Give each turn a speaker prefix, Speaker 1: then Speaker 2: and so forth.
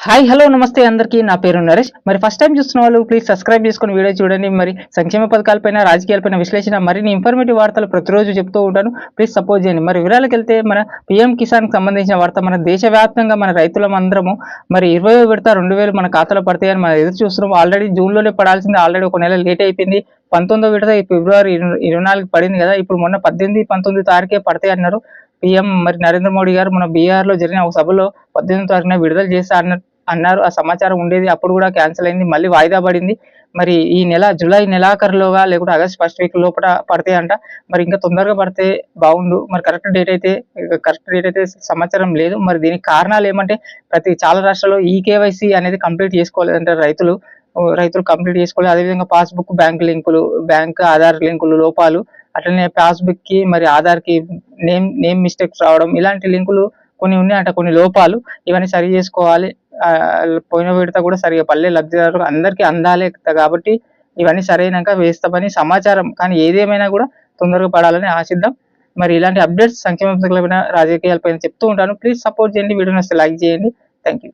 Speaker 1: Hi hello నమస్తే అందరికీ నా పేరు నరేష్. మరి ఫస్ట్ టైం చూస్తున్న వాళ్ళు ప్లీజ్ సబ్స్క్రైబ్ చేసుకొని వీడియో చూడండి. మరి సంక్షేమ పథకాలపైన రాజకీయాలపైన విశ్లేషణ మరిన్ని ఇన్ఫర్మేటివ్ వార్తలు ప్రతిరోజు చెప్తూ ఉంటాను. ప్లీజ్ సపోర్ట్ చేయండి. మరి వివరాలకు వెళ్తే మన పీఎం కిసాన్కి సంబంధించిన వార్త మన దేశవ్యాప్తంగా మన రైతులమందరము మరి 20వ విడత 2000 మన ఖాతాలో పడతాయని మనం ఎదురు చూస్తున్నాం. ఆల్రెడీ జూన్లోనే పడాల్సింది, ఆల్రెడీ ఒక నెల లేట్ అయిపోయింది. 19వ విడత ఫిబ్రవరి 24 పడింది కదా, ఇప్పుడు మొన్న 18, 19 తారీఖే పడతాయి అన్నారు. పీఎం మరి నరేంద్ర మోడీ గారు మన బీహార్లో జరిగిన ఒక సభలో 18వ తారీఖున విడుదల చేస్తా అన్నారు. ఆ సమాచారం ఉండేది, అప్పుడు కూడా క్యాన్సిల్ అయింది, మళ్ళీ వాయిదా పడింది. మరి ఈ నెల జూలై నెలాఖరులోగా లేకుంటే ఆగస్ట్ ఫస్ట్ వీక్ లోపల పడతాయంట. మరి ఇంకా తొందరగా పడితే బాగుండు. మరి కరెక్ట్ డేట్ అయితే సమాచారం లేదు. మరి దీనికి కారణాలు ఏమంటే చాలా రాష్ట్రాల్లో ఈ కేవైసీ అనేది కంప్లీట్ చేసుకోలేదంటే రైతులు కంప్లీట్ చేసుకోలేదు. అదేవిధంగా పాస్బుక్ బ్యాంక్ లింకులు, బ్యాంక్ ఆధార్ లింకులు లోపాలు, అట్లనే పాస్బుక్ కి మరి ఆధార్ కి నేమ్ మిస్టేక్స్ రావడం, ఇలాంటి లింకులు కొన్ని ఉన్నాయంట, కొన్ని లోపాలు. ఇవన్నీ సరి చేసుకోవాలి. పోయిన విడత కూడా సరిగా పల్లె లబ్ధిదారులకు అందరికీ అందాలి కాబట్టి ఇవన్నీ సరైనాక వేస్తామని సమాచారం. కానీ ఏదేమైనా కూడా తొందరగా పడాలని ఆశిద్దాం. మరి ఇలాంటి అప్డేట్స్ సంక్షేమ పథకాలపైన రాజకీయాలపైన చెప్తూ ఉంటాను. ప్లీజ్ సపోర్ట్ చేయండి. వీడియో నచ్చితే లైక్ చేయండి. Thank you.